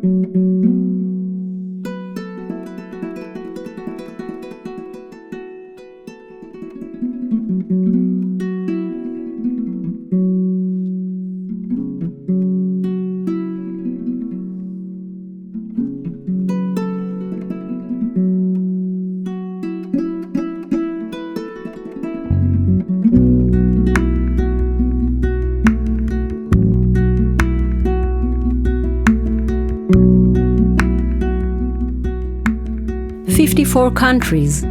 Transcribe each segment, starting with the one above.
"54 countries,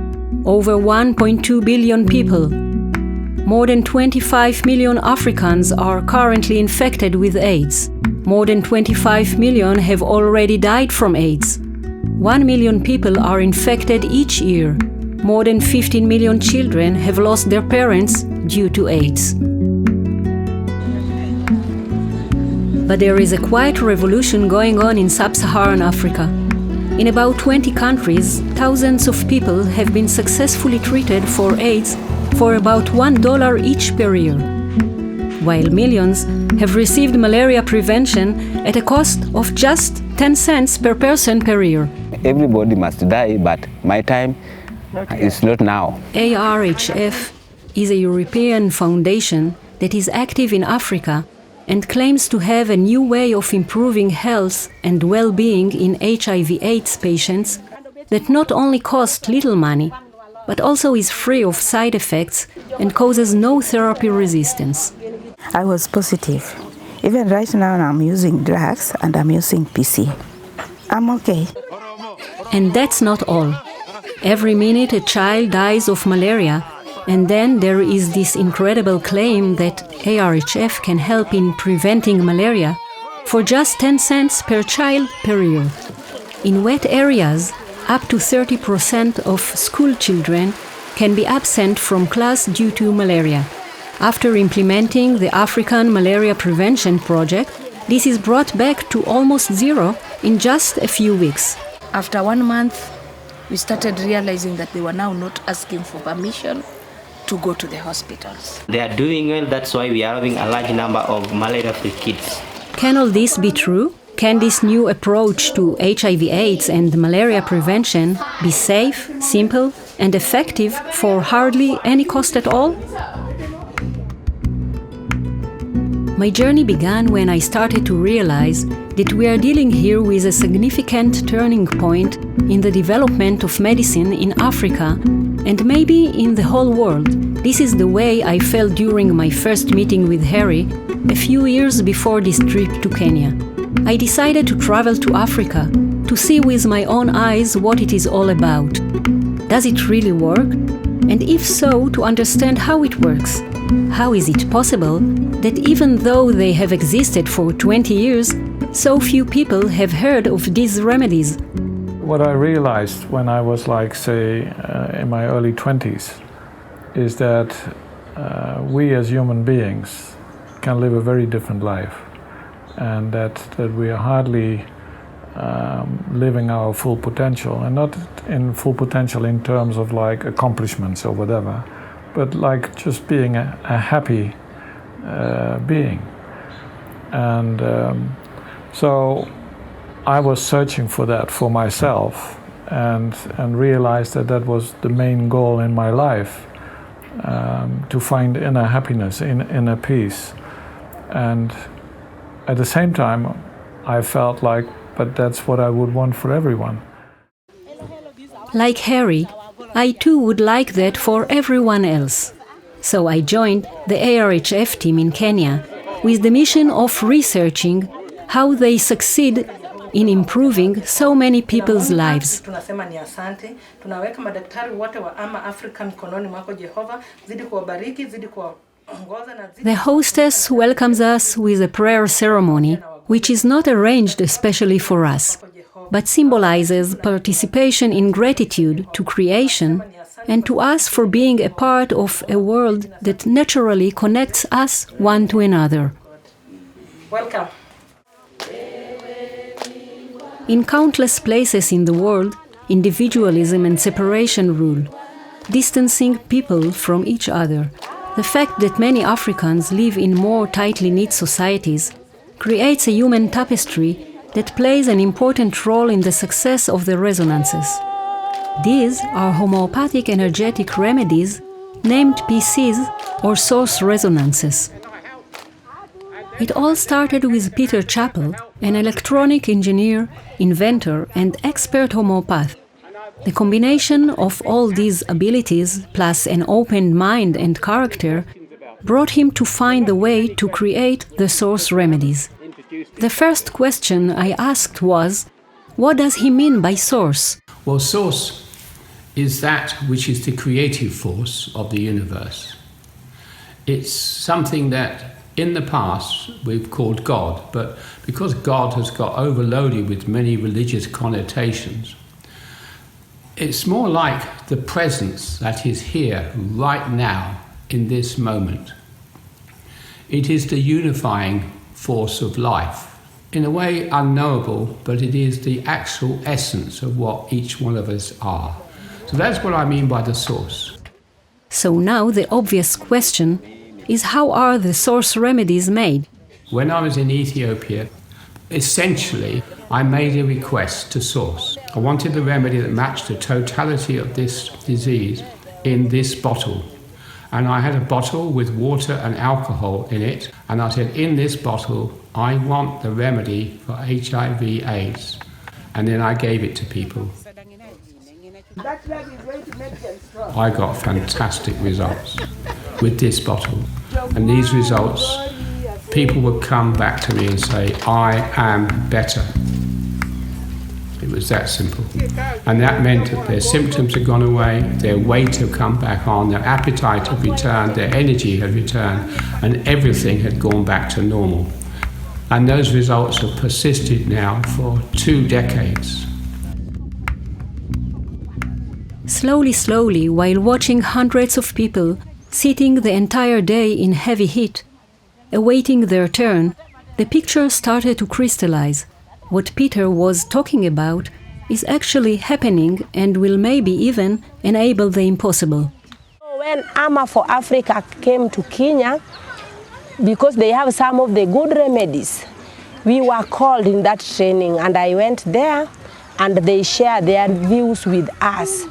over 1.2 billion people. More than 25 million Africans are currently infected with AIDS. More than 25 million have already died from AIDS. 1 million people are infected each year. More than 15 million children have lost their parents due to AIDS." But there is a quiet revolution going on in sub-Saharan Africa. In about 20 countries, thousands of people have been successfully treated for AIDS for about $1 each per year, while millions have received malaria prevention at a cost of just 10 cents per person per year. Everybody must die, but my time is not now. ARHF is a European foundation that is active in Africa and claims to have a new way of improving health and well-being in HIV/AIDS patients that not only costs little money, but also is free of side effects and causes no therapy resistance. I was positive. Even right now I'm using drugs and I'm using PC. I'm okay. And that's not all. Every minute a child dies of malaria, and then there is this incredible claim that ARHF can help in preventing malaria for just 10 cents per child per year. In wet areas, up to 30% of school children can be absent from class due to malaria. After implementing the African Malaria Prevention Project, this is brought back to almost zero in just a few weeks. After 1 month, we started realizing that they were now not asking for permission to go to the hospitals. They are doing well, that's why we are having a large number of malaria-free kids. Can all this be true? Can this new approach to HIV/AIDS and malaria prevention be safe, simple, and effective for hardly any cost at all? My journey began when I started to realize that we are dealing here with a significant turning point in the development of medicine in Africa and maybe in the whole world. This is the way I felt during my first meeting with Harry a few years before this trip to Kenya. I decided to travel to Africa to see with my own eyes what it is all about. Does it really work? And if so, to understand how it works. How is it possible that even though they have existed for 20 years, so few people have heard of these remedies? What I realized when I was in my early 20s is that we as human beings can live a very different life, and that we are hardly living our full potential, and not in full potential in terms of accomplishments or whatever, but just being a happy being. And so I was searching for that for myself, and realized that was the main goal in my life, to find inner happiness, inner peace. And at the same time, I felt but that's what I would want for everyone. Like Harry, I too would like that for everyone else. So I joined the ARHF team in Kenya with the mission of researching how they succeed in improving so many people's lives. The hostess welcomes us with a prayer ceremony, which is not arranged especially for us, but symbolizes participation in gratitude to creation and to us for being a part of a world that naturally connects us one to another. Welcome. In countless places in the world, individualism and separation rule, distancing people from each other. The fact that many Africans live in more tightly knit societies creates a human tapestry that plays an important role in the success of the resonances. These are homeopathic energetic remedies named PCs or source resonances. It all started with Peter Chappell, an electronic engineer, inventor and expert homeopath. The combination of all these abilities, plus an open mind and character, brought him to find the way to create the source remedies. The first question I asked was, what does he mean by source? Well, source is that which is the creative force of the universe. It's something that in the past we've called God, but because God has got overloaded with many religious connotations, it's more like the presence that is here right now in this moment. It is the unifying force of life. In a way unknowable, but it is the actual essence of what each one of us are. So that's what I mean by the source. So now the obvious question is, how are the source remedies made? When I was in Ethiopia, essentially I made a request to source. I wanted the remedy that matched the totality of this disease in this bottle. And I had a bottle with water and alcohol in it, and I said, in this bottle I want the remedy for HIV/AIDS. And then I gave it to people. I got fantastic results with this bottle. And these results, people would come back to me and say, I am better. It was that simple. And that meant that their symptoms had gone away, their weight had come back on, their appetite had returned, their energy had returned, and everything had gone back to normal. And those results have persisted now for 2 decades. Slowly, while watching hundreds of people sitting the entire day in heavy heat, awaiting their turn, the picture started to crystallize. What Peter was talking about is actually happening and will maybe even enable the impossible. When AMA for Africa came to Kenya, because they have some of the good remedies, we were called in that training, and I went there and they shared their views with us.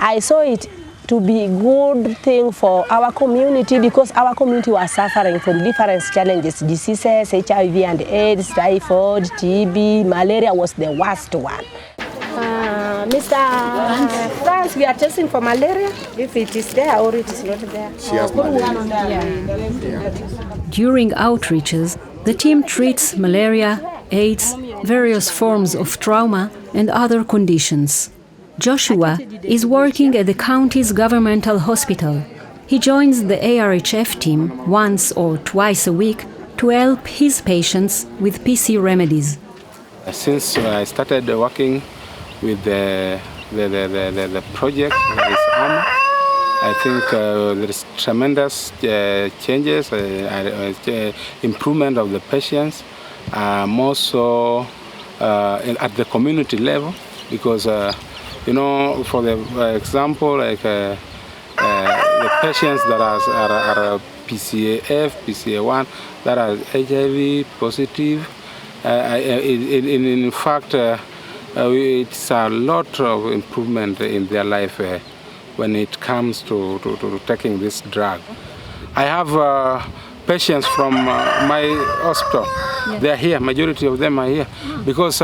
I saw it to be a good thing for our community, because our community was suffering from different challenges, diseases, HIV and AIDS, typhoid, TB, malaria was the worst one. Mr. France, we are testing for malaria, if it is there or it is not there. She has malaria. During outreaches, the team treats malaria, AIDS, various forms of trauma and other conditions. Joshua is working at the county's governmental hospital. He joins the ARHF team once or twice a week to help his patients with PC remedies. Since I started working with the project, this AMA, I think there is tremendous changes, improvement of the patients, more so at the community level, because you know, for the example, like the patients that are PCAF, PCA1, that are HIV positive, in fact, it's a lot of improvement in their life when it comes to taking this drug. I have patients from my hospital. They are here, majority of them are here, because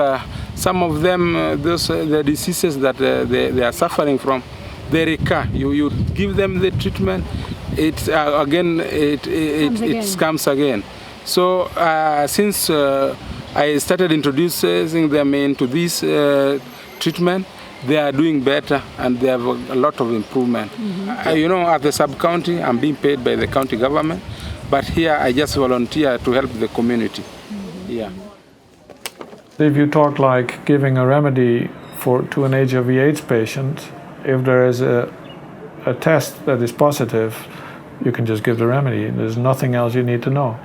some of them, the diseases that they are suffering from, they recur. You give them the treatment, it comes again. So since I started introducing them into this treatment, they are doing better and they have a lot of improvement. You know, at the sub-county, I'm being paid by the county government, but here I just volunteer to help the community. Yeah. If you talk like giving a remedy to an HIV/AIDS patient, if there is a test that is positive, you can just give the remedy. There's nothing else you need to know.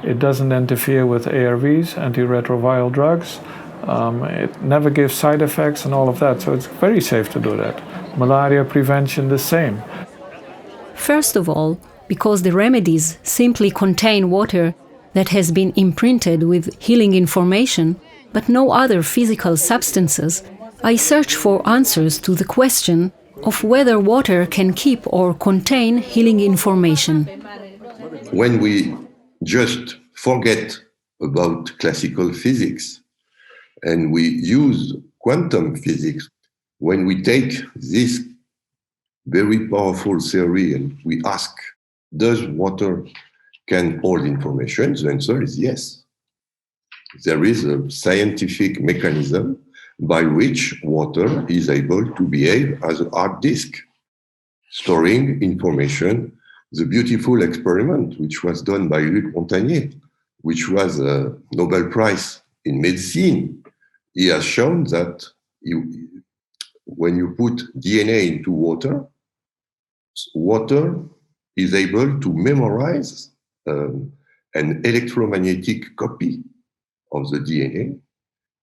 It doesn't interfere with ARVs, antiretroviral drugs. It never gives side effects and all of that, so it's very safe to do that. Malaria prevention, the same. First of all, because the remedies simply contain water that has been imprinted with healing information, but no other physical substances, I search for answers to the question of whether water can keep or contain healing information. When we just forget about classical physics and we use quantum physics, when we take this very powerful theory and we ask, does water can hold information? The answer is yes. There is a scientific mechanism by which water is able to behave as a hard disk, storing information. The beautiful experiment which was done by Luc Montagnier, which was a Nobel Prize in medicine, he has shown that when you put DNA into water, water is able to memorize an electromagnetic copy of the DNA.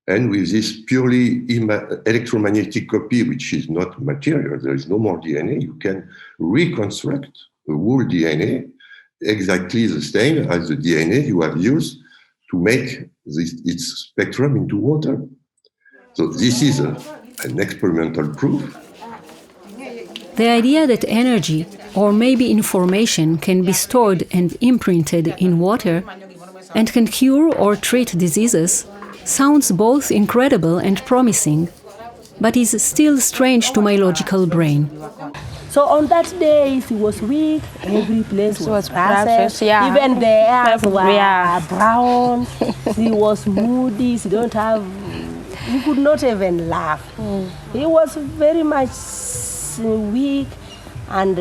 And with this purely electromagnetic copy, which is not material, there is no more DNA, you can reconstruct the whole DNA exactly the same as the DNA you have used to make its spectrum into water. So this is an experimental proof. The idea that energy, or maybe information, can be stored and imprinted in water and can cure or treat diseases sounds both incredible and promising, but is still strange to my logical brain. So on that day, it was weak, every place was processed, yeah. Even the air were brown, he was moody, he could not even laugh. He was very much weak, and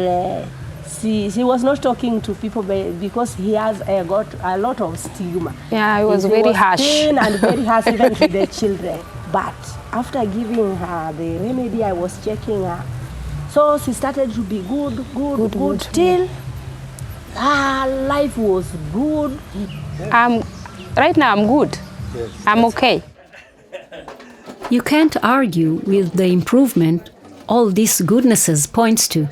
he was not talking to people because he has got a lot of stigma. Yeah, it was very harsh. Thin and very harsh even to the children. But after giving her the remedy, I was checking her. So she started to be good till her life was good. Right now I'm good. I'm okay. You can't argue with the improvement all these goodnesses points to.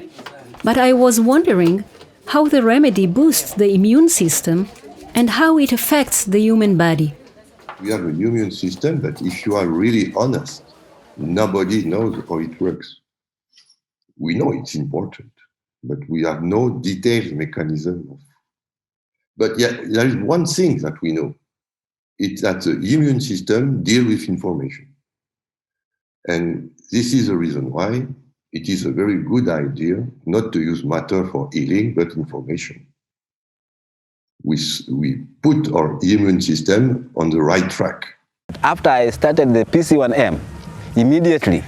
But I was wondering how the remedy boosts the immune system and how it affects the human body. We have an immune system, but if you are really honest, nobody knows how it works. We know it's important, but we have no detailed mechanism. But yet, there is one thing that we know. It's that the immune system deals with information. And this is the reason why it is a very good idea not to use matter for healing, but information. We put our immune system on the right track. After I started the PC1M, immediately,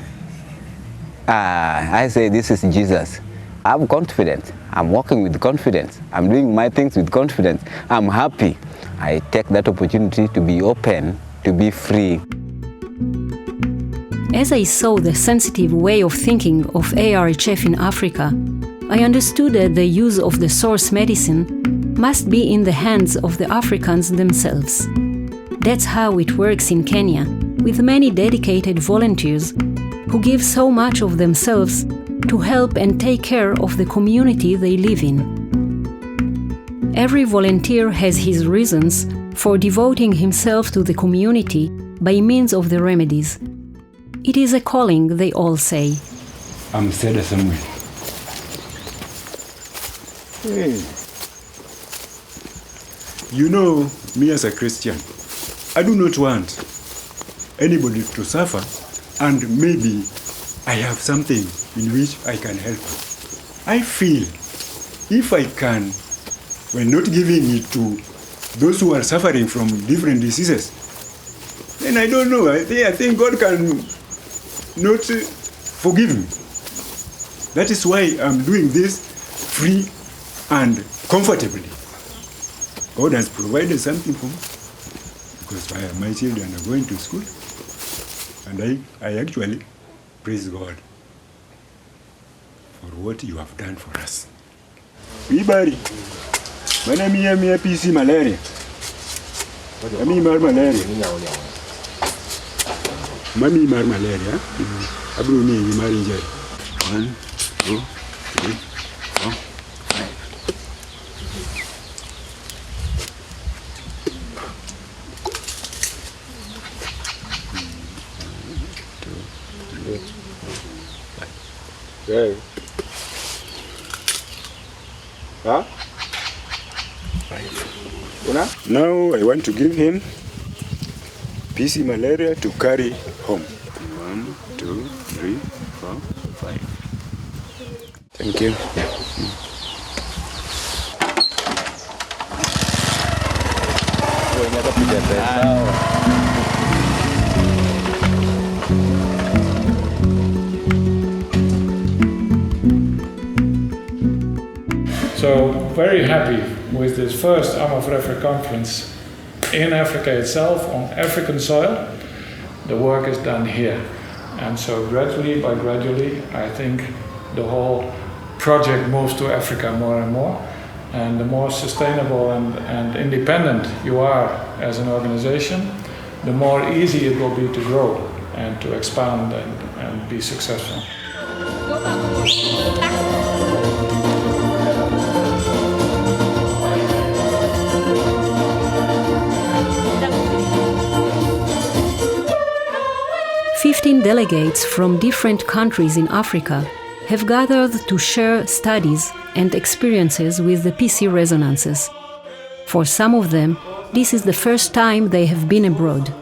I say, this is Jesus. I'm confident. I'm walking with confidence. I'm doing my things with confidence. I'm happy. I take that opportunity to be open, to be free. As I saw the sensitive way of thinking of ARHF in Africa, I understood that the use of the source medicine must be in the hands of the Africans themselves. That's how it works in Kenya, with many dedicated volunteers who give so much of themselves to help and take care of the community they live in. Every volunteer has his reasons for devoting himself to the community by means of the remedies. It is a calling, they all say. I'm Seda Samuel. Hey. You know, me as a Christian, I do not want anybody to suffer, and maybe I have something in which I can help. I feel if I can, when not giving it to those who are suffering from different diseases, then I don't know, I think God can not forgive me. That is why I'm doing this free and comfortably. God has provided something for me because my children are going to school, and I actually praise God for what you have done for us. Everybody, when I'm here, PC malaria. I'm malaria. Mami mar malaria, abro ni mar injury. 1, 2, 3, 4, 5. Okay. Huh? Now I want to give him PC malaria to carry home. 1, 2, 3, 4, 5. Thank you. So very happy with this first Arm of Africa conference in Africa itself, on African soil. The work is done here. And so gradually, I think the whole project moves to Africa more and more. And the more sustainable and independent you are as an organization, the more easy it will be to grow and to expand and be successful. 15 delegates from different countries in Africa have gathered to share studies and experiences with the PC resonances. For some of them, this is the first time they have been abroad.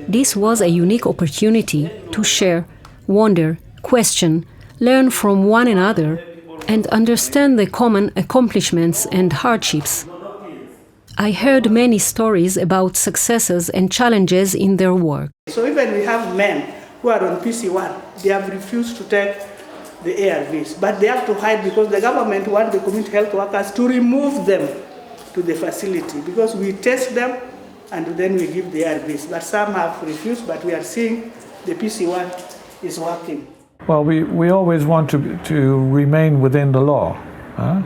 This was a unique opportunity to share, wonder, question, learn from one another, and understand the common accomplishments and hardships. I heard many stories about successes and challenges in their work. So even we have men who are on PC1, they have refused to take the ARVs, but they have to hide because the government wants the community health workers to remove them to the facility because we test them and then we give the ARVs. But some have refused, but we are seeing the PC1 is working. Well, we always want to remain within the law. Huh?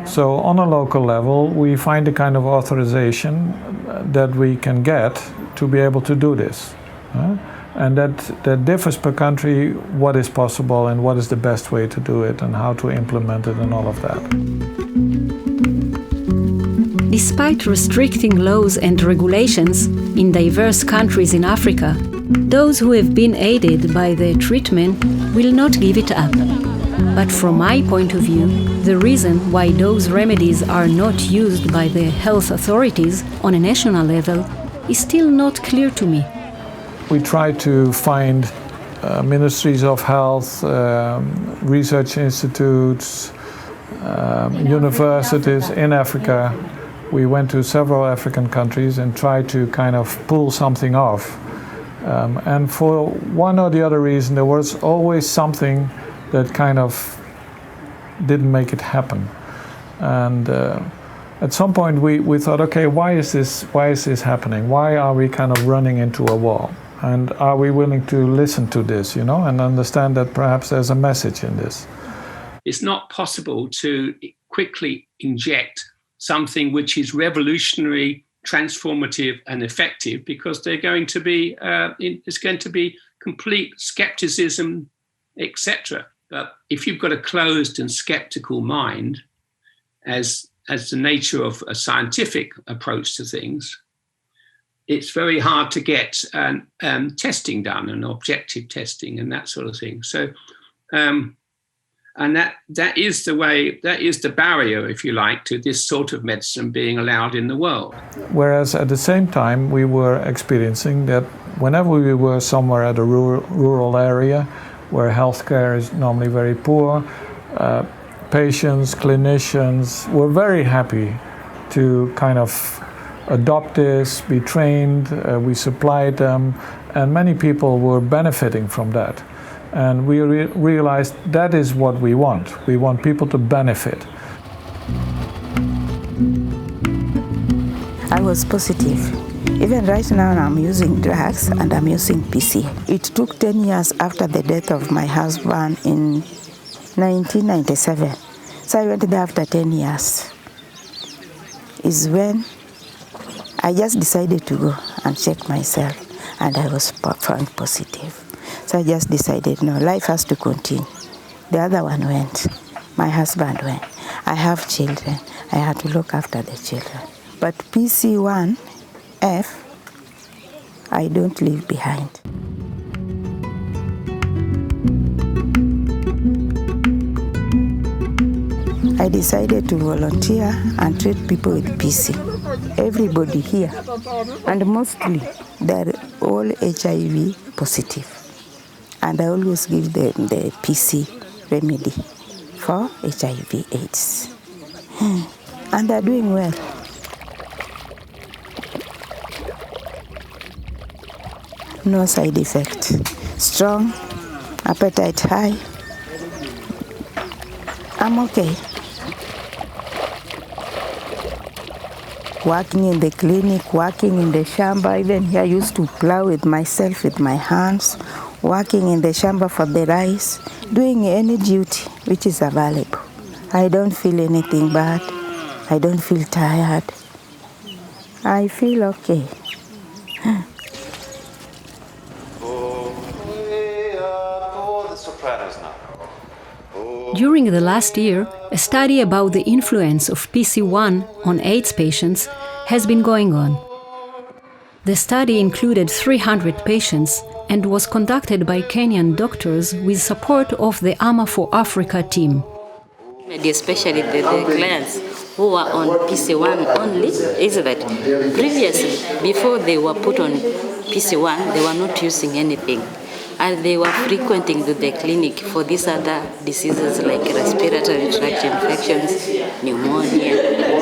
So on a local level, we find a kind of authorization that we can get to be able to do this. And that differs per country what is possible and what is the best way to do it and how to implement it and all of that. Despite restricting laws and regulations in diverse countries in Africa, those who have been aided by the treatment will not give it up. But from my point of view, the reason why those remedies are not used by the health authorities on a national level is still not clear to me. We try to find ministries of health, research institutes, universities in Africa. We went to several African countries and tried to kind of pull something off. And for one or the other reason, there was always something that kind of didn't make it happen. And at some point we thought, okay, why is this happening? Why are we kind of running into a wall? And are we willing to listen to this, and understand that perhaps there's a message in this? It's not possible to quickly inject something which is revolutionary, transformative, and effective because it's going to be complete skepticism, etc. But if you've got a closed and skeptical mind, as the nature of a scientific approach to things, it's very hard to get testing done and objective testing and that sort of thing. So, and that is the barrier, if you like, to this sort of medicine being allowed in the world. Whereas at the same time, we were experiencing that whenever we were somewhere at a rural area where healthcare is normally very poor, patients, clinicians were very happy to kind of adopt this, be trained, we supplied them, and many people were benefiting from that. And we realized that is what we want. We want people to benefit. I was positive. Even right now I'm using drugs and I'm using PC. It took 10 years after the death of my husband in 1997. So I went there after 10 years. Is when I just decided to go and check myself and I was found positive. So I just decided, no, life has to continue. The other one went. My husband went. I have children. I had to look after the children. But PC1F, I don't leave behind. I decided to volunteer and treat people with PC. Everybody here, and mostly they're all HIV positive. And I always give them the PC remedy for HIV/AIDS. And they're doing well. No side effect. Strong, appetite high. I'm okay. Working in the clinic, working in the shamba, even here I used to plow with myself with my hands, working in the shamba for the rice, doing any duty which is available. I don't feel anything bad. I don't feel tired. I feel okay. During the last year, a study about the influence of PC1 on AIDS patients has been going on. The study included 300 patients and was conducted by Kenyan doctors with support of the AMA for Africa team. Especially the clients who are on PC1 only, is that previously, before they were put on PC1, they were not using anything. And they were frequenting the clinic for these other diseases like respiratory tract infections, pneumonia,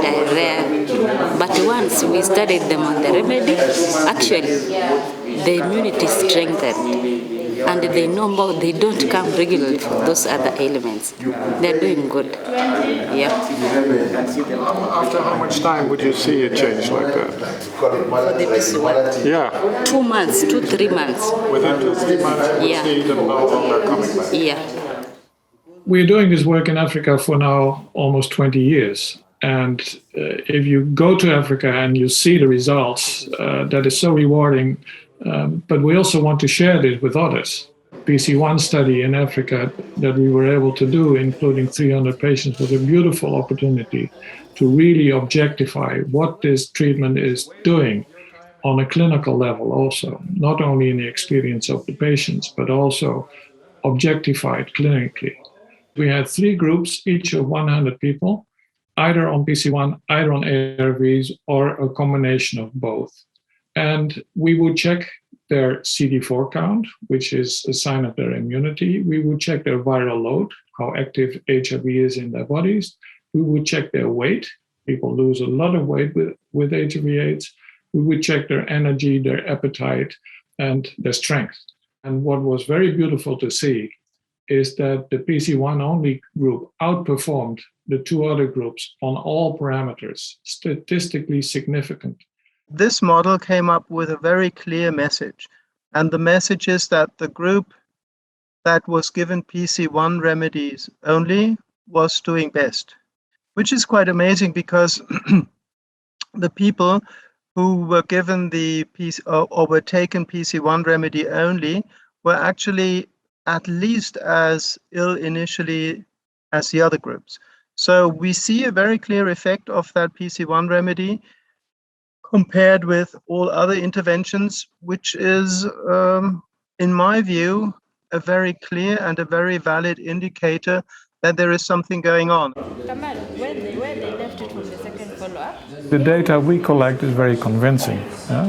diarrhea. But once we studied them on the remedy, actually the immunity strengthened. And they know more, they don't come regularly for those other ailments. They're doing good. Yeah. After how much time would you see a change like that? For the PC1? Yeah. 2 months, 3 months. Within 2-3 months, you would see them no longer coming back? Yeah. We're doing this work in Africa for now almost 20 years. And if you go to Africa and you see the results, that is so rewarding. But we also want to share this with others. PC1 study in Africa that we were able to do, including 300 patients, was a beautiful opportunity to really objectify what this treatment is doing on a clinical level also, not only in the experience of the patients, but also objectified clinically. We had 3 groups, each of 100 people, either on PC1, either on ARVs, or a combination of both. And we would check their CD4 count, which is a sign of their immunity. We would check their viral load, how active HIV is in their bodies. We would check their weight. People lose a lot of weight with HIV/AIDS. We would check their energy, their appetite, and their strength. And what was very beautiful to see is that the PC1 only group outperformed the 2 other groups on all parameters, statistically significant. This model came up with a very clear message. And the message is that the group that was given PC1 remedies only was doing best, which is quite amazing because the people who were given the or were taken PC1 remedy only were actually at least as ill initially as the other groups. So we see a very clear effect of that PC1 remedy compared with all other interventions, which is, in my view, a very clear and a very valid indicator that there is something going on. Where they left it from the second follow-up? The data we collect is very convincing,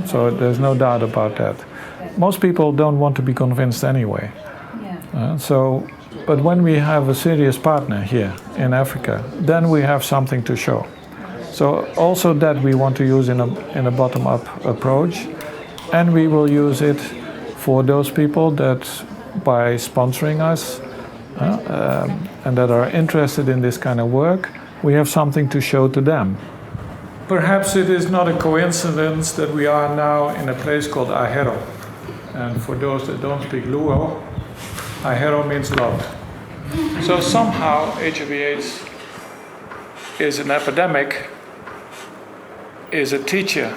so there's no doubt about that. Most people don't want to be convinced anyway. But when we have a serious partner here in Africa, then we have something to show. So also that we want to use in a bottom-up approach, and we will use it for those people that by sponsoring us and that are interested in this kind of work, we have something to show to them. Perhaps it is not a coincidence that we are now in a place called Ahero. And for those that don't speak Luo, Ahero means love. So somehow HIV/AIDS is an epidemic, is a teacher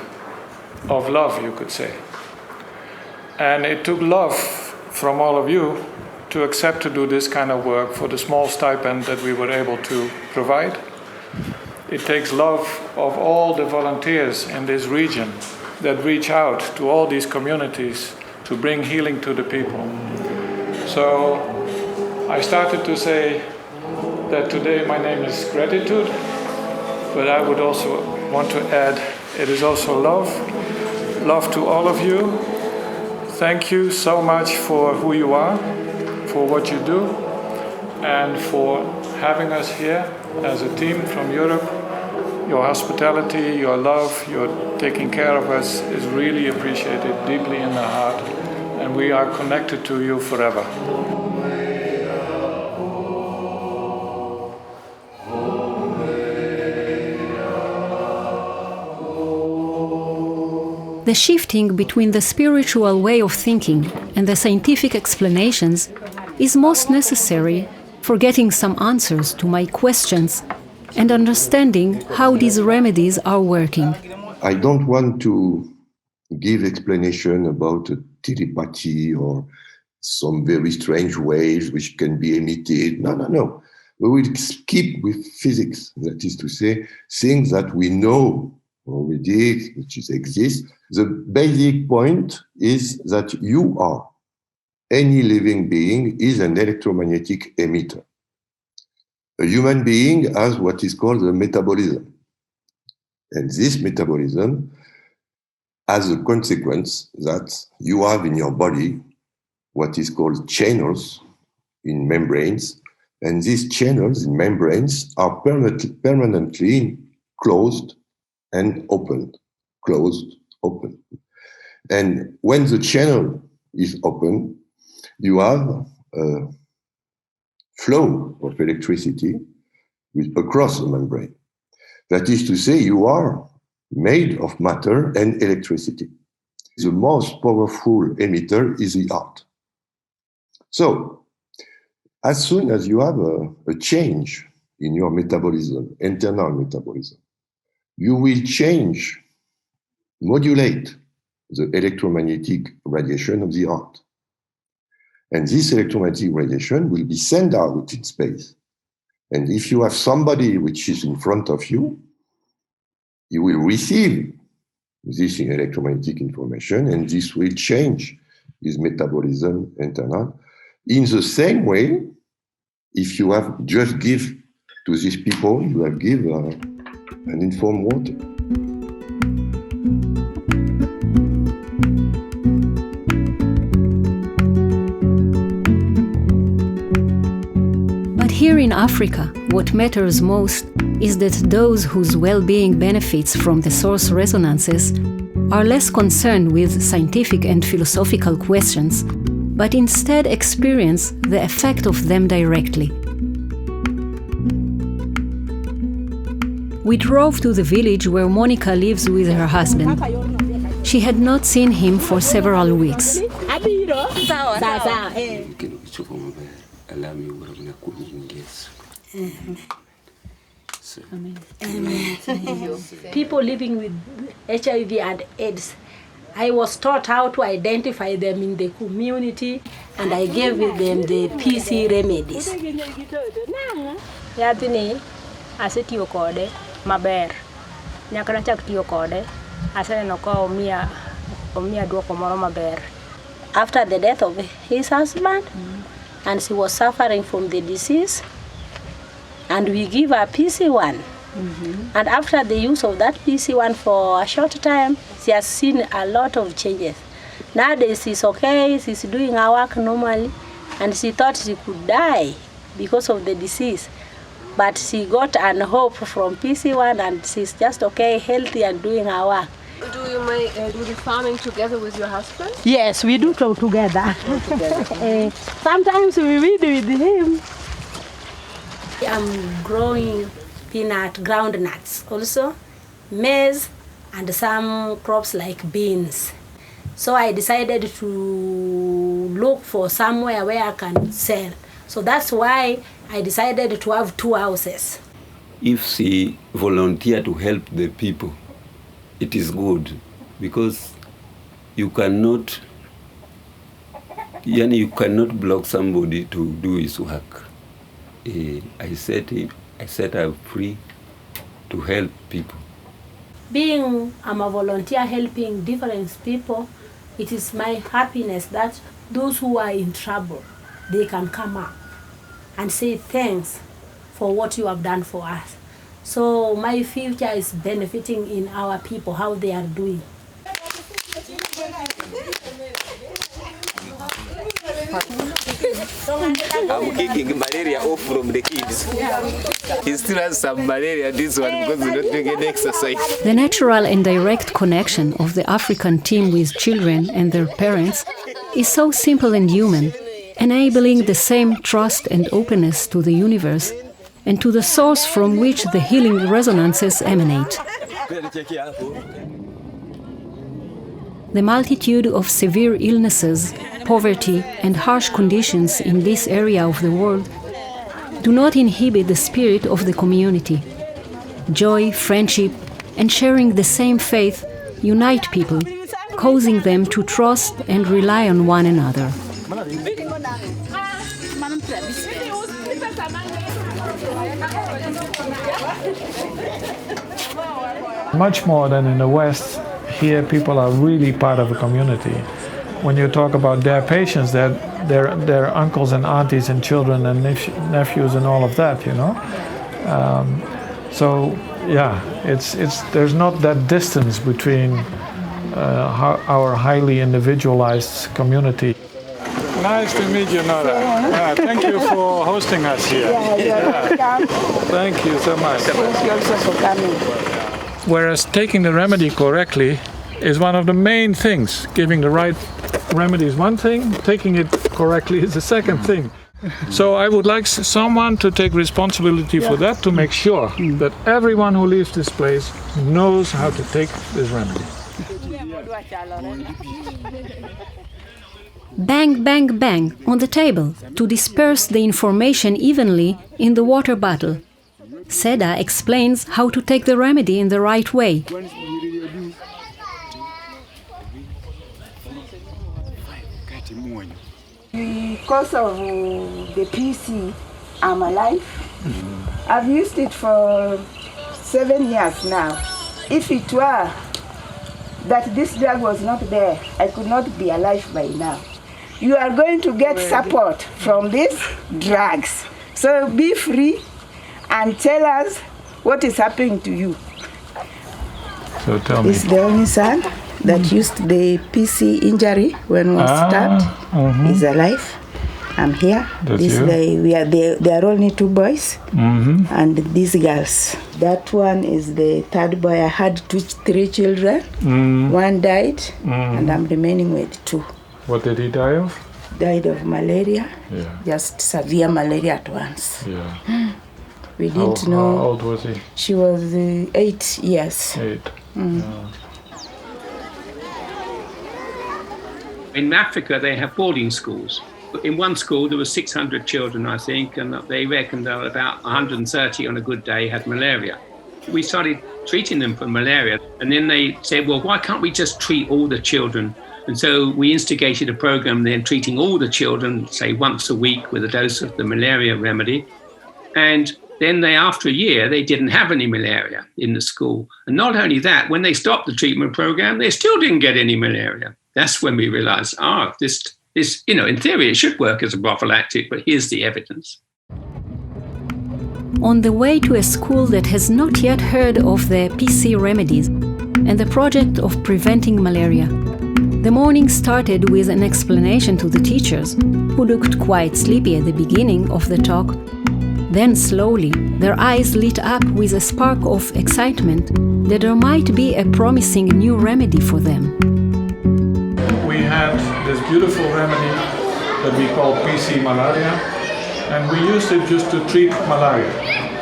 of love, you could say. And it took love from all of you to accept to do this kind of work for the small stipend that we were able to provide. It takes love of all the volunteers in this region that reach out to all these communities to bring healing to the people. So I started to say, that today my name is gratitude, but I would also want to add it is also love. Love to all of you. Thank you so much for who you are, for what you do, and for having us here as a team from Europe. Your hospitality, your love, your taking care of us is really appreciated deeply in the heart, and we are connected to you forever. The shifting between the spiritual way of thinking and the scientific explanations is most necessary for getting some answers to my questions and understanding how these remedies are working. I don't want to give explanation about telepathy or some very strange waves which can be emitted. No. We will keep with physics, that is to say, things that we know already, which exist. The basic point is that you are, any living being is an electromagnetic emitter. A human being has what is called a metabolism. And this metabolism has a consequence that you have in your body what is called channels in membranes. And these channels in membranes are permanently closed and opened, closed, open. And when the channel is open, you have a flow of electricity across the membrane. That is to say, you are made of matter and electricity. The most powerful emitter is the heart. So, as soon as you have a change in your metabolism, internal metabolism, you will change, modulate the electromagnetic radiation of the heart. And this electromagnetic radiation will be sent out in space. And if you have somebody which is in front of you, you will receive this electromagnetic information, and this will change his metabolism internal. In the same way, if you have just give to these people, you have give an informed water. But here in Africa, what matters most is that those whose well-being benefits from the source resonances are less concerned with scientific and philosophical questions, but instead experience the effect of them directly. We drove to the village where Monica lives with her husband. She had not seen him for several weeks. People living with HIV and AIDS, I was taught how to identify them in the community, and I gave them the PC remedies. Yathini asetiyo kode maber. Nyaka nachak tiyo kode, aseneno ka omiya duoko moro maber. After the death of his husband, and she was suffering from the disease, and we give her PC1. And after the use of that PC1 for a short time, she has seen a lot of changes. Nowadays she's okay, she's doing her work normally, and she thought she could die because of the disease. But she got an hope from PC1, and she's just okay, healthy, and doing her work. Do you do the farming together with your husband? Yes, we do together. Sometimes we weed with him. I'm growing peanut, ground nuts, also maize, and some crops like beans. So I decided to look for somewhere where I can sell. So that's why I decided to have 2 houses. If she volunteer to help the people, it is good, because you cannot block somebody to do his work. I set her free to help people. Being I'm a volunteer helping different people, it is my happiness that those who are in trouble, they can come up and say thanks for what you have done for us. So my future is benefiting in our people, how they are doing. I'm kicking malaria off from the kids. He still has some malaria, this one, because he's not doing any exercise. The natural and direct connection of the African team with children and their parents is so simple and human, enabling the same trust and openness to the universe and to the source from which the healing resonances emanate. The multitude of severe illnesses, poverty, and harsh conditions in this area of the world do not inhibit the spirit of the community. Joy, friendship, and sharing the same faith unite people, causing them to trust and rely on one another. Much more than in the West, here people are really part of a community. When you talk about their patients, their uncles and aunties and children and nephews and all of that, you know. So yeah, there's not that distance between our highly individualized community. Nice to meet you, Nora. Thank you for hosting us here. Thank you so much. Thank you also for coming. Whereas taking the remedy correctly is one of the main things. Giving the right remedy is one thing, taking it correctly is the second thing. So I would like someone to take responsibility for that, to make sure that everyone who leaves this place knows how to take this remedy. Bang, bang, bang on the table to disperse the information evenly in the water bottle. Seda explains how to take the remedy in the right way. Because of the PC, I'm alive. I've used it for 7 years now. If it were that this drug was not there, I could not be alive by now. You are going to get support from these drugs. So be free and tell us what is happening to you. So tell me. This is the only son that used the PC injury when was stabbed. He's alive. I'm here. They are only 2 boys and these girls. That one is the 3rd boy. I had 3 children. 1 died and I'm remaining with 2. What did he die of? Died of malaria. Yeah. Just severe malaria at once. Yeah. We didn't know. How old was he? She was 8 years. 8. In Africa, they have boarding schools. In one school, there were 600 children, I think, and they reckoned that about 130 on a good day had malaria. We started treating them for malaria, and then they said, well, why can't we just treat all the children? And so we instigated a program then treating all the children, say once a week with a dose of the malaria remedy. And then after a year, they didn't have any malaria in the school. And not only that, when they stopped the treatment program, they still didn't get any malaria. That's when we realized, this, in theory, it should work as a prophylactic, but here's the evidence. On the way to a school that has not yet heard of the PC remedies and the project of preventing malaria, the morning started with an explanation to the teachers, who looked quite sleepy at the beginning of the talk. Then slowly, their eyes lit up with a spark of excitement that there might be a promising new remedy for them. We had this beautiful remedy that we call PC Malaria, and we used it just to treat malaria,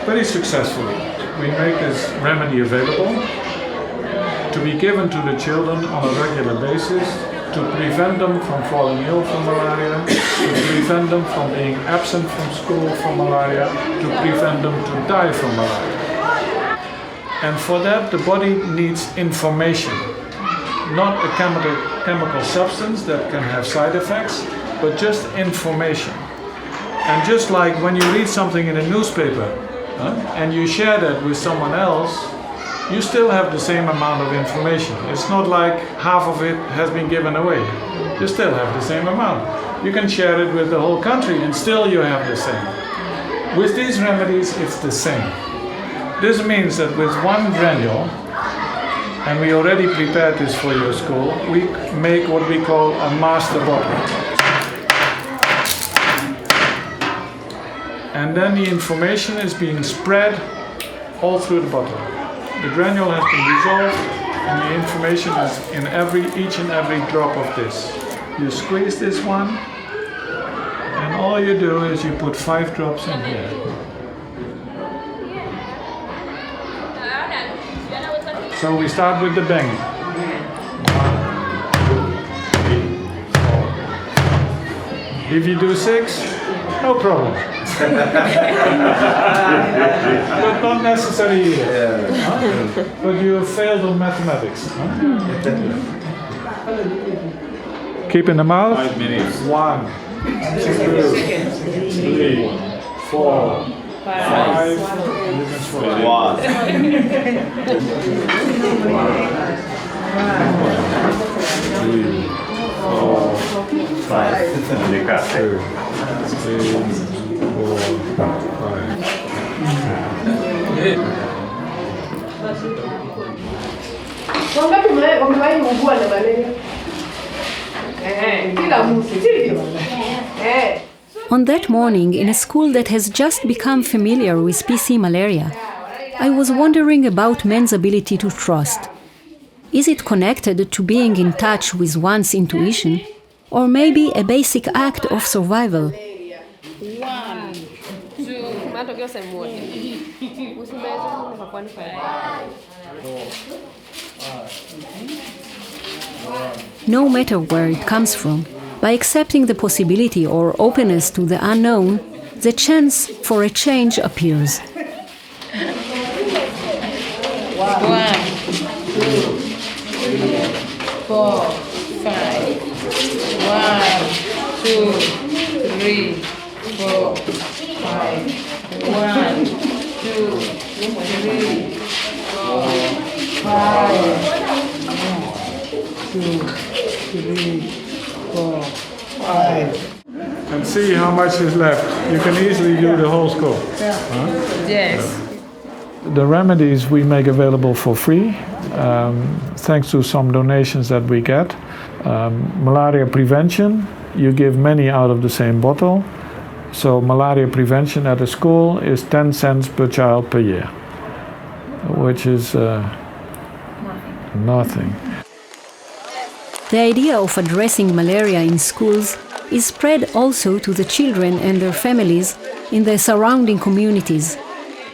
very successfully. We make this remedy available to be given to the children on a regular basis, to prevent them from falling ill from malaria, to prevent them from being absent from school from malaria, to prevent them to die from malaria. And for that, the body needs information, not a chemical substance that can have side effects, but just information. And just like when you read something in a newspaper and you share that with someone else, you still have the same amount of information. It's not like half of it has been given away. You still have the same amount. You can share it with the whole country and still you have the same. With these remedies, it's the same. This means that with one granule, and we already prepared this for your school, we make what we call a master bottle. And then the information is being spread all through the bottle. The granule has been dissolved, and the information is in each and every drop of this. You squeeze this one, and all you do is you put 5 drops in here. So we start with the bang. 1, 2, 3, 4. If you do 6, no problem. But not necessary either. Huh? But you failed on mathematics. Huh? Keep in the mouth. 5 minutes. 1, 2, 3, 4, 5. You can swallow. 3, 4, 5. 2, 3, 4, 5. On that morning, in a school that has just become familiar with PC malaria, I was wondering about men's ability to trust. Is it connected to being in touch with one's intuition, or maybe a basic act of survival? 1, 2, matokeo sehemu moja. Usibeze kwa quantify. No matter where it comes from, by accepting the possibility or openness to the unknown, the chance for a change appears. 1, 2, 3, 4, 5. 1, 2, 3, 4, 5. 1, 2, 3, 4, 5. 2, 3, 4, 5. And see how much is left. You can easily do the whole scope. Huh? Yes. The remedies we make available for free, thanks to some donations that we get. Malaria prevention, you give many out of the same bottle. So malaria prevention at a school is 10 cents per child per year, which is nothing. The idea of addressing malaria in schools is spread also to the children and their families in the surrounding communities.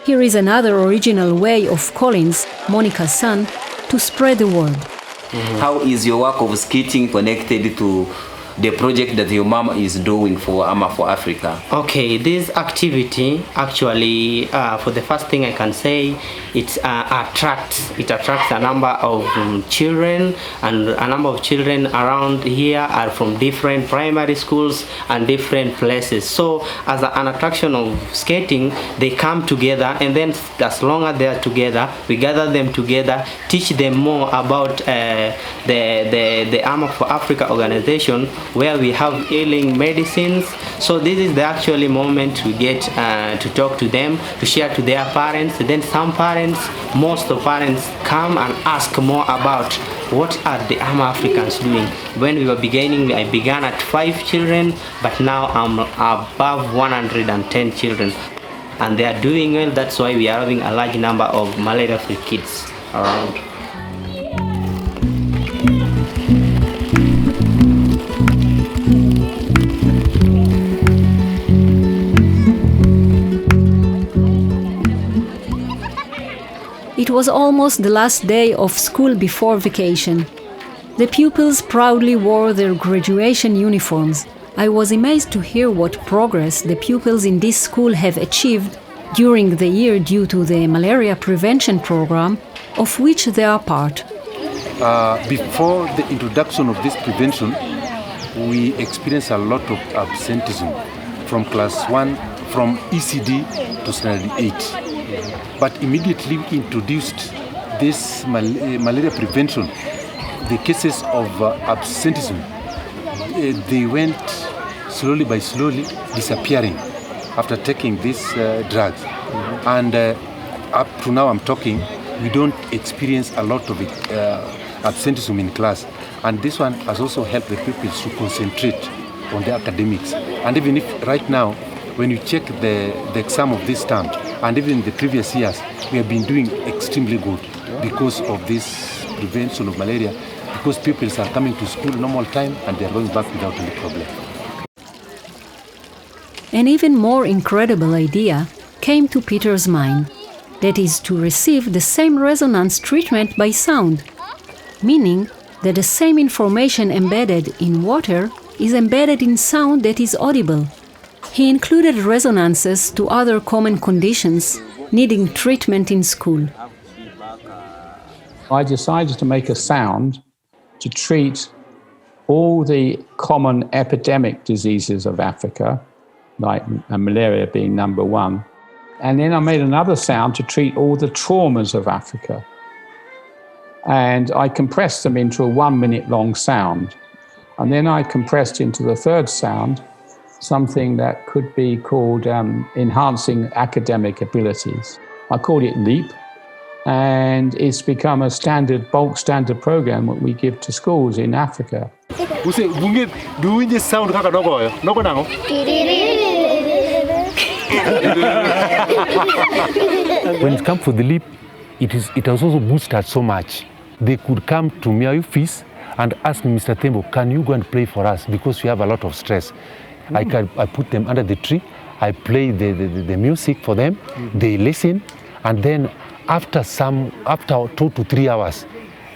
Here is another original way of Collins, Monica's son, to spread the word. How is your work of skating connected to the project that your mom is doing for AMA for Africa? Okay, this activity actually, for the first thing I can say, it attracts a number of children, and a number of children around here are from different primary schools and different places. So as an attraction of skating, they come together, and then as long as they are together, we gather them together, teach them more about the AMA for Africa organization, where we have healing medicines. So this is the actually moment we get to talk to them, to share to their parents. Then some parents, most of parents come and ask more about what are the AMA Africans doing. When we were beginning, I began at 5 children, but now I'm above 110 children. And they are doing well. That's why we are having a large number of malaria-free kids around. It was almost the last day of school before vacation. The pupils proudly wore their graduation uniforms. I was amazed to hear what progress the pupils in this school have achieved during the year due to the malaria prevention program, of which they are part. Before the introduction of this prevention, we experienced a lot of absenteeism from class 1, from ECD to standard 8. But immediately we introduced this malaria prevention, the cases of absenteeism, they went slowly by slowly disappearing. after taking these drugs. And up to now I'm talking, we don't experience a lot of absenteeism in class. And this one has also helped the pupils to concentrate on their academics. And even if right now, when you check the exam of this term, and even the previous years, we have been doing extremely good because of this prevention of malaria, because pupils are coming to school normal time and they are going back without any problem. An even more incredible idea came to Peter's mind, that is to receive the same resonance treatment by sound, meaning that the same information embedded in water is embedded in sound that is audible. He included resonances to other common conditions needing treatment in school. I decided to make a sound to treat all the common epidemic diseases of Africa, like malaria being number one. And then I made another sound to treat all the traumas of Africa. And I compressed them into a 1 minute long sound. And then I compressed into the third sound something that could be called enhancing academic abilities. I called it LEAP, and it's become a bulk standard program that we give to schools in Africa. Doing this sound, when it comes to the LEAP, it has also boosted so much. They could come to my office and ask me, Mr. Tembo, can you go and play for us because we have a lot of stress. I put them under the tree, I play the music for them, they listen, and then after 2 to 3 hours,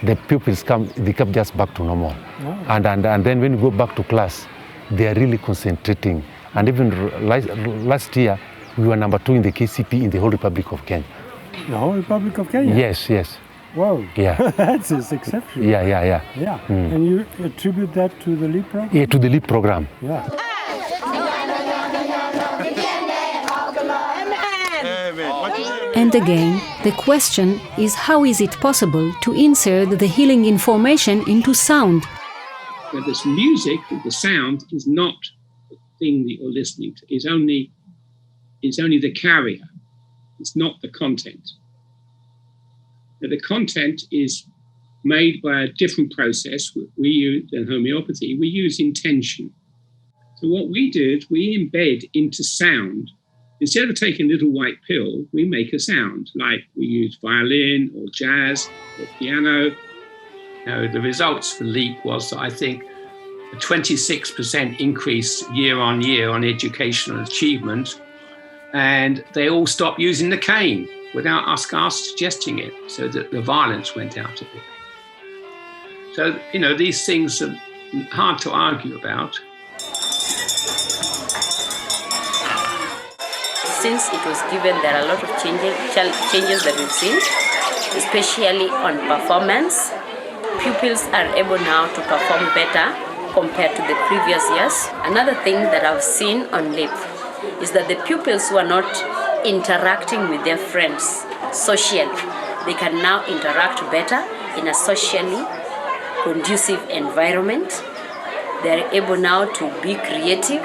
the pupils come just back to normal. And then when we go back to class, they are really concentrating. And even last year, we were number 2 in the KCP in the whole Republic of Kenya. The whole Republic of Kenya? Yes. Wow. Yeah. That's exceptional. Yeah. And you attribute that to the LEAP program? Yeah, to the LEAP program. Yeah. And again, the question is, how is it possible to insert the healing information into sound? But this music, the sound, is not the thing that you're listening to. It's only the carrier. It's not the content. Now, the content is made by a different process we use in homeopathy. We use intention. So what we did, we embed into sound. Instead of taking a little white pill, we make a sound, like we use violin or jazz or piano. Now, the results for LEAP was, I think, a 26% increase year on year on educational achievement, and they all stopped using the cane without us suggesting it, so that the violence went out of it. So, these things are hard to argue about. Since it was given, there are a lot of changes that we've seen, especially on performance. Pupils are able now to perform better compared to the previous years. Another thing that I've seen on LEAP is that the pupils who are not interacting with their friends socially, they can now interact better in a socially conducive environment. They're able now to be creative.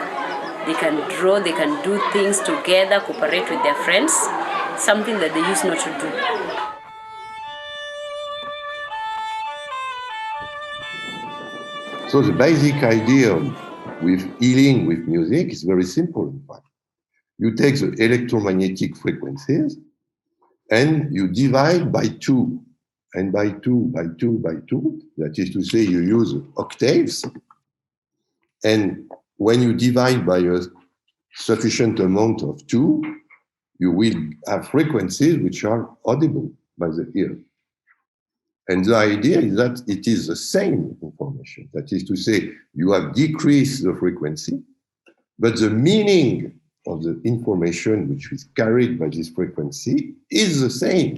They can draw, they can do things together, cooperate with their friends, something that they used not to do. So the basic idea with healing with music is very simple, in fact. You take the electromagnetic frequencies and you divide by 2, and by 2, by 2, by 2. That is to say, you use octaves. And when you divide by a sufficient amount of 2, you will have frequencies which are audible by the ear. And the idea is that it is the same information. That is to say, you have decreased the frequency, but the meaning of the information which is carried by this frequency is the same.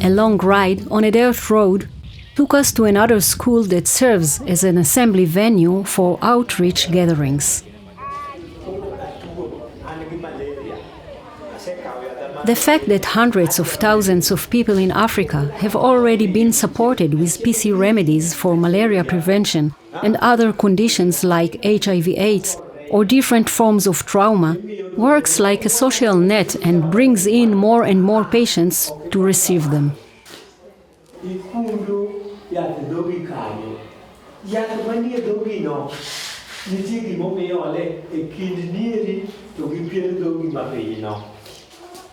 A long ride on a dirt road took us to another school that serves as an assembly venue for outreach gatherings. The fact that hundreds of thousands of people in Africa have already been supported with PC remedies for malaria prevention and other conditions like HIV/AIDS or different forms of trauma works like a social net and brings in more and more patients to receive them.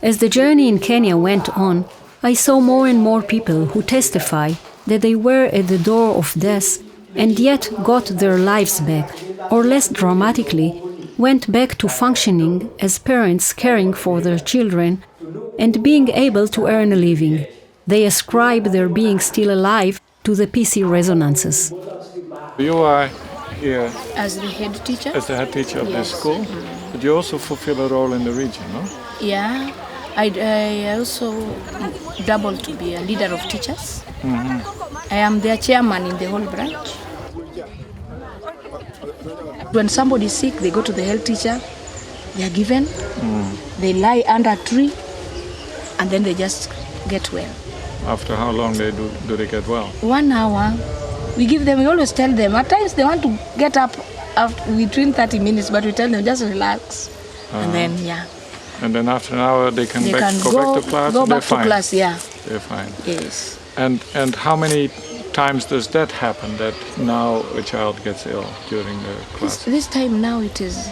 As the journey in Kenya went on, I saw more and more people who testify that they were at the door of death and yet got their lives back, or less dramatically, went back to functioning as parents caring for their children and being able to earn a living. They ascribe their being still alive to the PC resonances. You are here as the head teacher? As the head teacher of yes. this school, but you also fulfill a role in the region, no? Yeah, I also double to be a leader of teachers. I am their chairman in the whole branch. When somebody is sick, they go to the health teacher, they are given, they lie under a tree, and then they just get well. After how long do they get well? 1 hour. We give them, we always tell them, at times they want to get up after, between 30 minutes, but we tell them just relax. And then, yeah. And then after an hour they can, go back to class? Go back fine. to class, yeah. They're fine. Yes. And how many times does that happen, that now a child gets ill during the class? This time now it is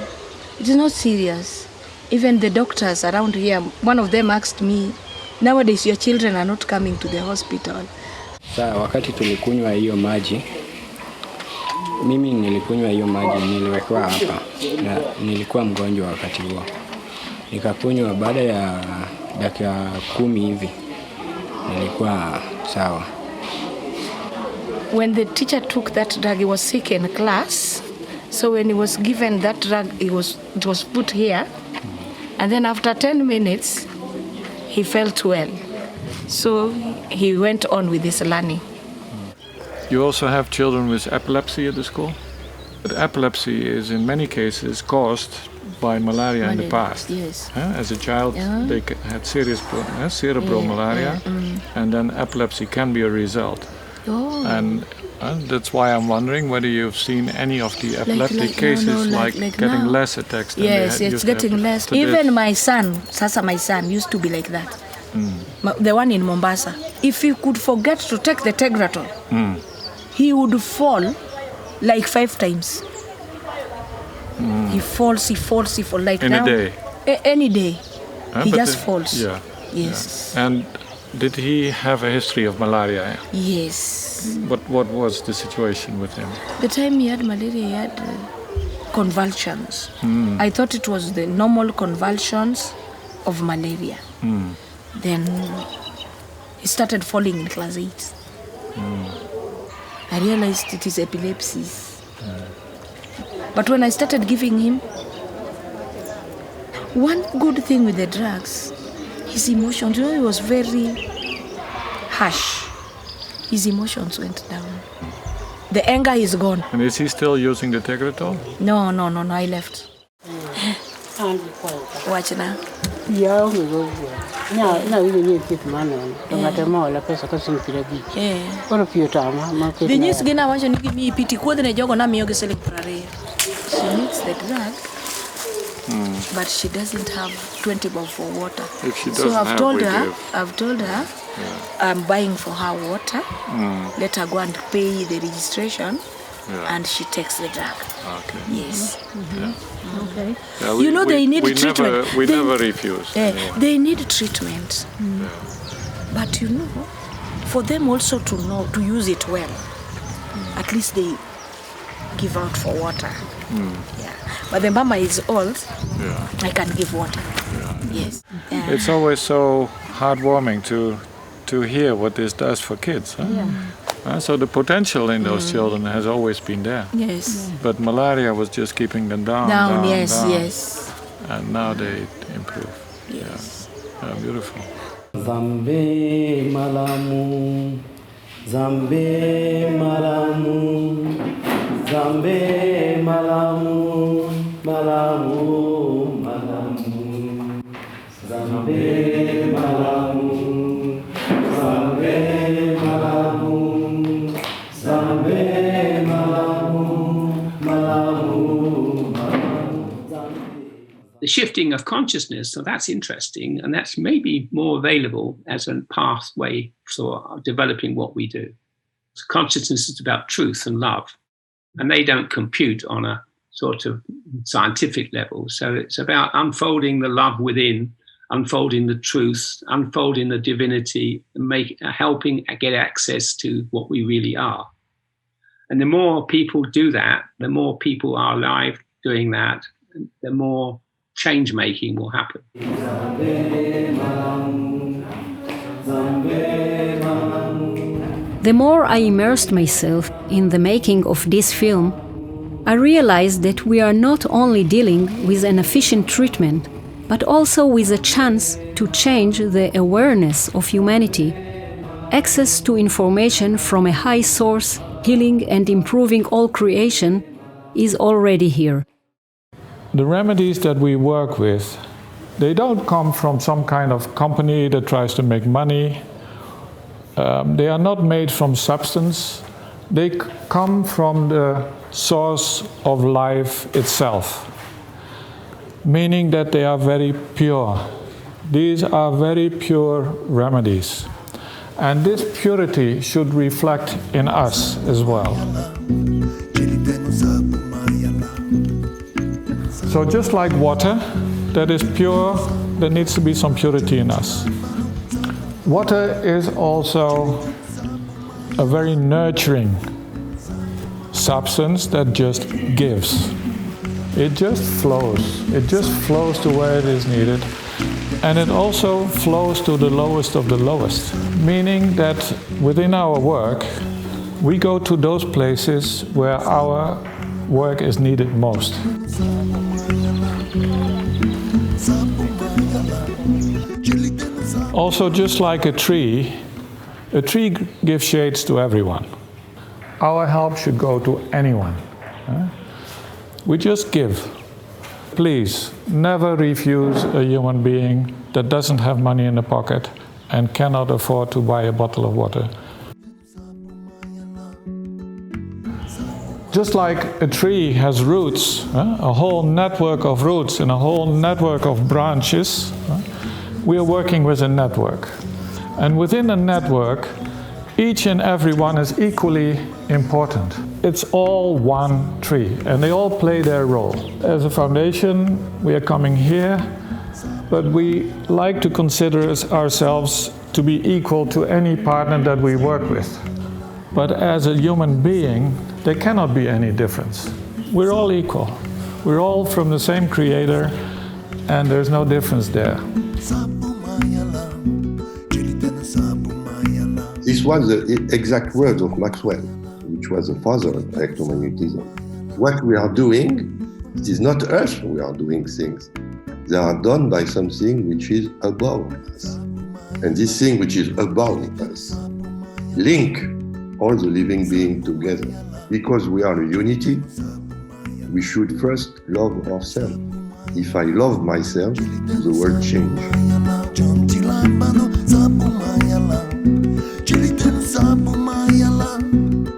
not serious. Even the doctors around here, one of them asked me, nowadays your children are not coming to the hospital. Sasa wakati tulikunywa hiyo maji, mimi nilikunywa hiyo maji, niliwekewa hapa na nilikuwa mgonjwa wakati huo. Nikakunywa baada ya dakika 10 hivi, nilikuwa sawa. When the teacher took that drug, he was sick in class. So when he was given that drug, it was put here. And then after 10 minutes, he felt well. So he went on with his learning. You also have children with epilepsy at the school? But epilepsy is in many cases caused by malaria in the past. Yes. As a child, they had serious cerebral malaria, and then epilepsy can be a result. Oh. And that's why I'm wondering whether you've seen any of the epileptic cases, like getting now. Less attacks than yes, they had it's getting less. Even my son used to be like that. The one in Mombasa. If he could forget to take the Tegretol, he would fall like 5 times. He falls like in now. a day? Any day. He just falls. Yeah. Yes. Yeah. And did he have a history of malaria? Yes. What was the situation with him? The time he had malaria, he had convulsions. I thought it was the normal convulsions of malaria. Then he started falling in class 8. I realized it is epilepsy. But when I started giving him, one good thing with the drugs, his emotions, he was very harsh. His emotions went down. The anger is gone. And is he still using the Tegretol? No, I left. Watch now. Yeah. The news gina wancho niki mi piti kwa the jogo na miyoge selling prayer. She needs the drug, but she doesn't have 20 bob for water. If she so I've told her, I'm buying for her water. Let her go and pay the registration, and she takes the drug. Okay. Yes. Yeah. Okay. Yeah, they need treatment. We never refuse. They need treatment. But for them also to know to use it well, at least they give out for water. Yeah. But the mama is old. I can give water. Yes. It's always so heartwarming to hear what this does for kids. Huh? So the potential in those children has always been there. Yes. But malaria was just keeping them down. Yes. And now they improve. Yes. Yeah. Beautiful. Zambe malamu, Zambe malamu, Zambe malamu, malamu, malamu, Zambe The shifting of consciousness, so that's interesting, and that's maybe more available as a pathway for developing what we do. So consciousness is about truth and love, and they don't compute on a sort of scientific level. So it's about unfolding the love within, unfolding the truth, unfolding the divinity, and helping get access to what we really are. And the more people do that, the more people are alive doing that, the more change making will happen. The more I immersed myself in the making of this film, I realized that we are not only dealing with an efficient treatment, but also with a chance to change the awareness of humanity, access to information from a high source, healing and improving all creation is already here. The remedies that we work with, they don't come from some kind of company that tries to make money. They are not made from substance. They come from the source of life itself, meaning that they are very pure. These are very pure remedies. And this purity should reflect in us as well. So just like water that is pure, there needs to be some purity in us. Water is also a very nurturing substance that just gives. It just flows. It just flows to where it is needed. And it also flows to the lowest of the lowest, meaning that within our work, we go to those places where our work is needed most. Also, just like a tree gives shades to everyone. Our help should go to anyone. We just give. Please, never refuse a human being that doesn't have money in the pocket and cannot afford to buy a bottle of water. Just like a tree has roots, a whole network of roots and a whole network of branches, we are working with a network. And within a network, each and every one is equally important. It's all one tree, and they all play their role. As a foundation, we are coming here, but we like to consider ourselves to be equal to any partner that we work with. But as a human being, there cannot be any difference. We're all equal. We're all from the same creator, and there's no difference there. This was the exact words of Maxwell, which was the father of electromagnetism. What we are doing, it is not us who are doing things. They are done by something which is above us. And this thing which is above us link all the living beings together. Because we are a unity, we should first love ourselves. If I love myself, the world changes.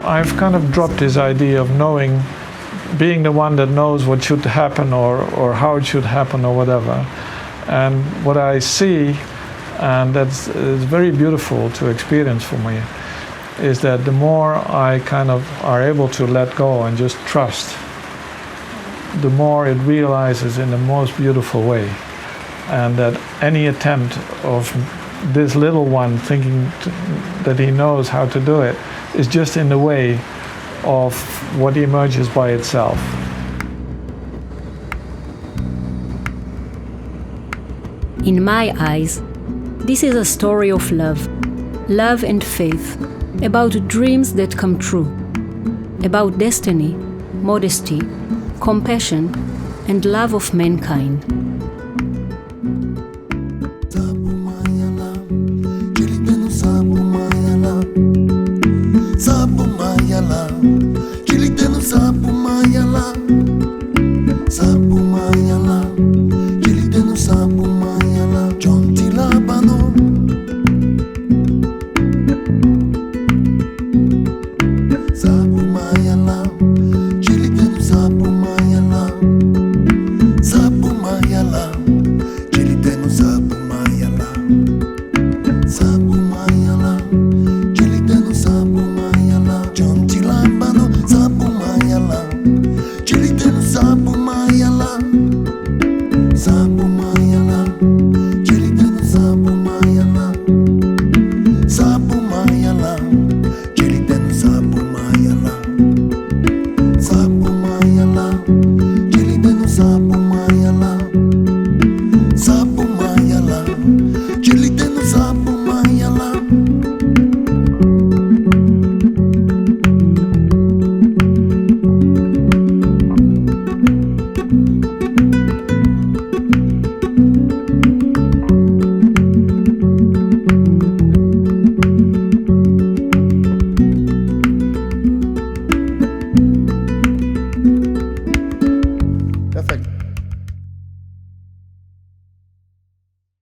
I've kind of dropped this idea of knowing, being the one that knows what should happen or how it should happen or whatever. And what I see, and that's very beautiful to experience for me, is that the more I kind of are able to let go and just trust, the more it realizes in the most beautiful way. And that any attempt of this little one thinking that he knows how to do it is just in the way of what emerges by itself. In my eyes, this is a story of love and faith, about dreams that come true, about destiny, modesty, compassion, and love of mankind. Sabu Maya sabu